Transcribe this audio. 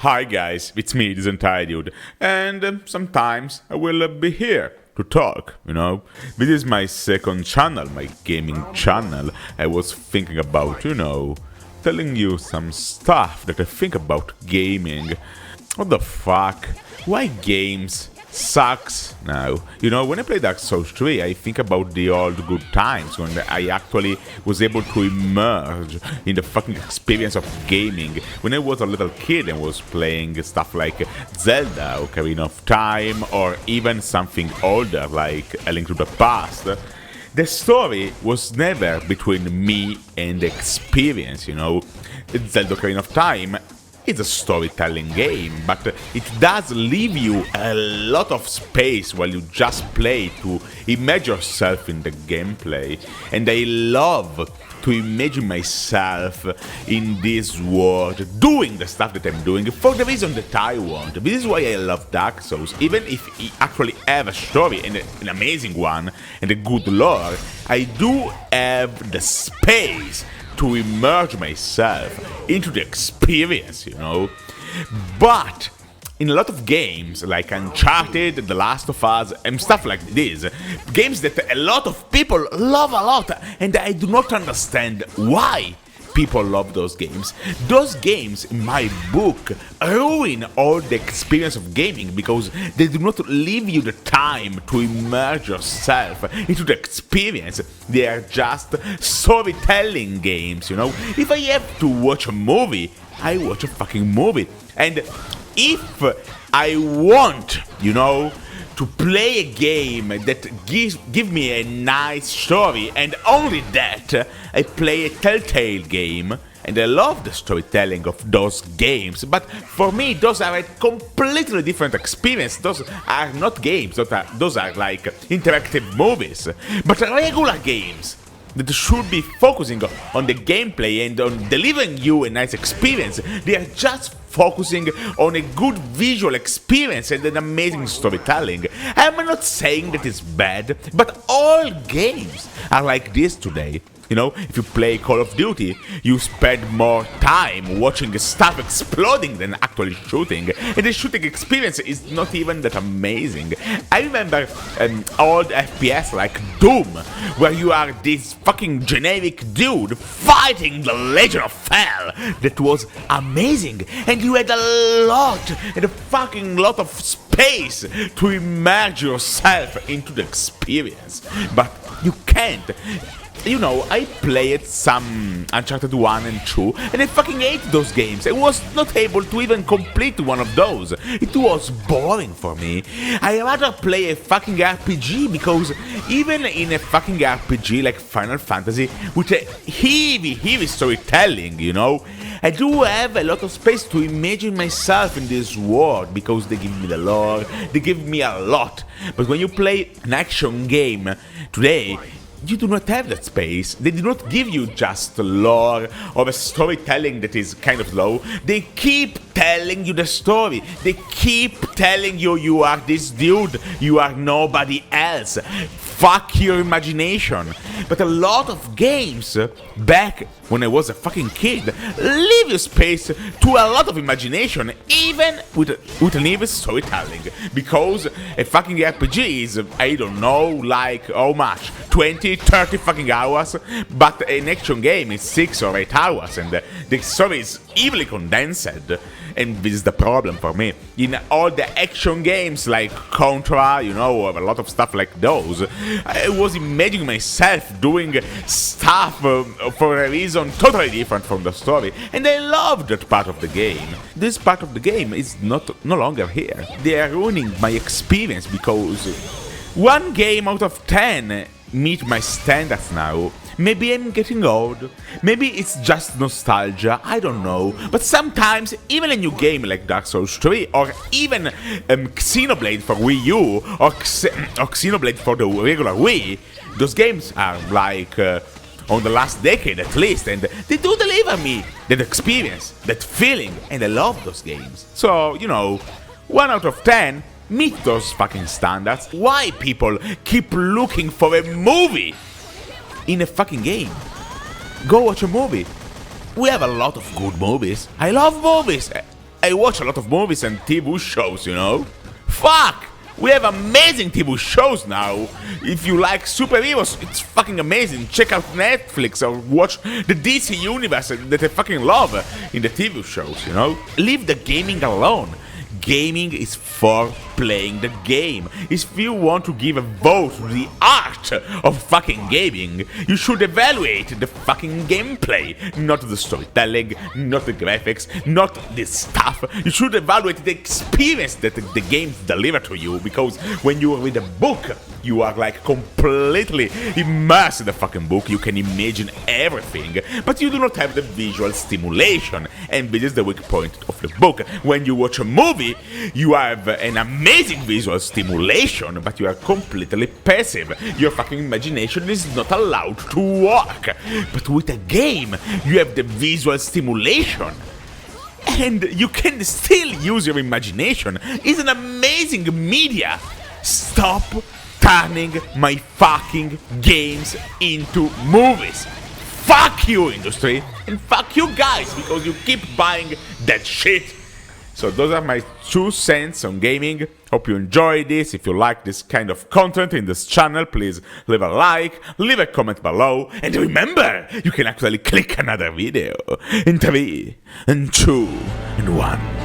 Hi guys, it's me, this Hentai dude, and sometimes I will be here to talk, This is my second channel, my gaming channel. I was thinking about, telling you some stuff that I think about gaming. What the fuck? Why games sucks now? When I play Dark Souls 3, I think about the old good times when I actually was able to emerge in the fucking experience of gaming. When I was a little kid and was playing stuff like Zelda, Ocarina of Time, or even something older like A Link to the Past, the story was never between me and the experience, Zelda Ocarina of Time. It's a storytelling game, but it does leave you a lot of space while you just play to imagine yourself in the gameplay. And I love to imagine myself in this world, doing the stuff that I'm doing for the reason that I want. This is why I love Dark Souls. Even if it actually have a story, and an amazing one, and a good lore, I do have the space to immerse myself into the experience, But in a lot of games, like Uncharted, The Last of Us, and stuff like this, games that a lot of people love a lot, and I do not understand why people love those games. Those games, in my book, ruin all the experience of gaming because they do not leave you the time to immerse yourself into the experience. They are just storytelling games, If I have to watch a movie, I watch a fucking movie. And if I want, to play a game that give me a nice story, and only that, I play a Telltale game, and I love the storytelling of those games, but for me those are a completely different experience. Those are not games, those are like interactive movies, but regular games that should be focusing on the gameplay and on delivering you a nice experience. They are just focusing on a good visual experience and an amazing storytelling. I'm not saying that it's bad, but all games are like this today. If you play Call of Duty, you spend more time watching stuff exploding than actually shooting, and the shooting experience is not even that amazing. I remember old FPS like Doom, where you are this fucking generic dude fighting the Legion of Hell. That was amazing, and you had a fucking lot of space to immerse yourself into the experience, but you can't. I played some Uncharted 1 and 2, and I fucking hate those games. I was not able to even complete one of those. It was boring for me. I rather play a fucking RPG, because even in a fucking RPG like Final Fantasy, with a heavy storytelling, I do have a lot of space to imagine myself in this world, because they give me the lore, they give me a lot. But when you play an action game today, you do not have that space. They do not give you just lore or a storytelling that is kind of low. They keep telling you the story. They keep telling you you are this dude, you are nobody else. Fuck your imagination. But a lot of games, back when I was a fucking kid, leave you space to a lot of imagination, even with an even storytelling. Because a fucking RPG is, I don't know, like how much? 20, 30 fucking hours? But an action game is 6 or 8 hours, and the story is evilly condensed. And this is the problem for me. In all the action games like Contra, or a lot of stuff like those, I was imagining myself doing stuff for a reason totally different from the story. And I loved that part of the game. This part of the game is no longer here. They are ruining my experience because 1 game out of 10 meet my standards now. Maybe I'm getting old, maybe it's just nostalgia, I don't know, but sometimes even a new game like Dark Souls 3 or even Xenoblade for Wii U or Xenoblade for the regular Wii, those games are like on the last decade at least, and they do deliver me that experience, that feeling, and I love those games. So, 1 out of 10 meet those fucking standards. Why people keep looking for a movie in a fucking game? Go watch a movie. We have a lot of good movies. I love movies. I watch a lot of movies and TV shows, you know? Fuck! We have amazing TV shows now. If you like superheroes, it's fucking amazing. Check out Netflix or watch the DC universe that I fucking love in the TV shows, you know? Leave the gaming alone. Gaming is for playing the game. If you want to give a vote to the art of fucking gaming, you should evaluate the fucking gameplay, not the storytelling, not the graphics, not this stuff. You should evaluate the experience that the games deliver to you, because when you read a book, you are like completely immersed in the fucking book. You can imagine everything, but you do not have the visual stimulation, and this is the weak point of the book. When you watch a movie, you have an amazing visual stimulation, but you are completely passive. Your fucking imagination is not allowed to work. But with a game, you have the visual stimulation, and you can still use your imagination. It's an amazing media. Stop turning my fucking games into movies. Fuck you, industry, and fuck you guys, because you keep buying that shit. So those are my 2 cents on gaming. Hope you enjoy this. If you like this kind of content in this channel, please leave a like, leave a comment below, and remember, you can actually click another video in 3, and 2, and 1.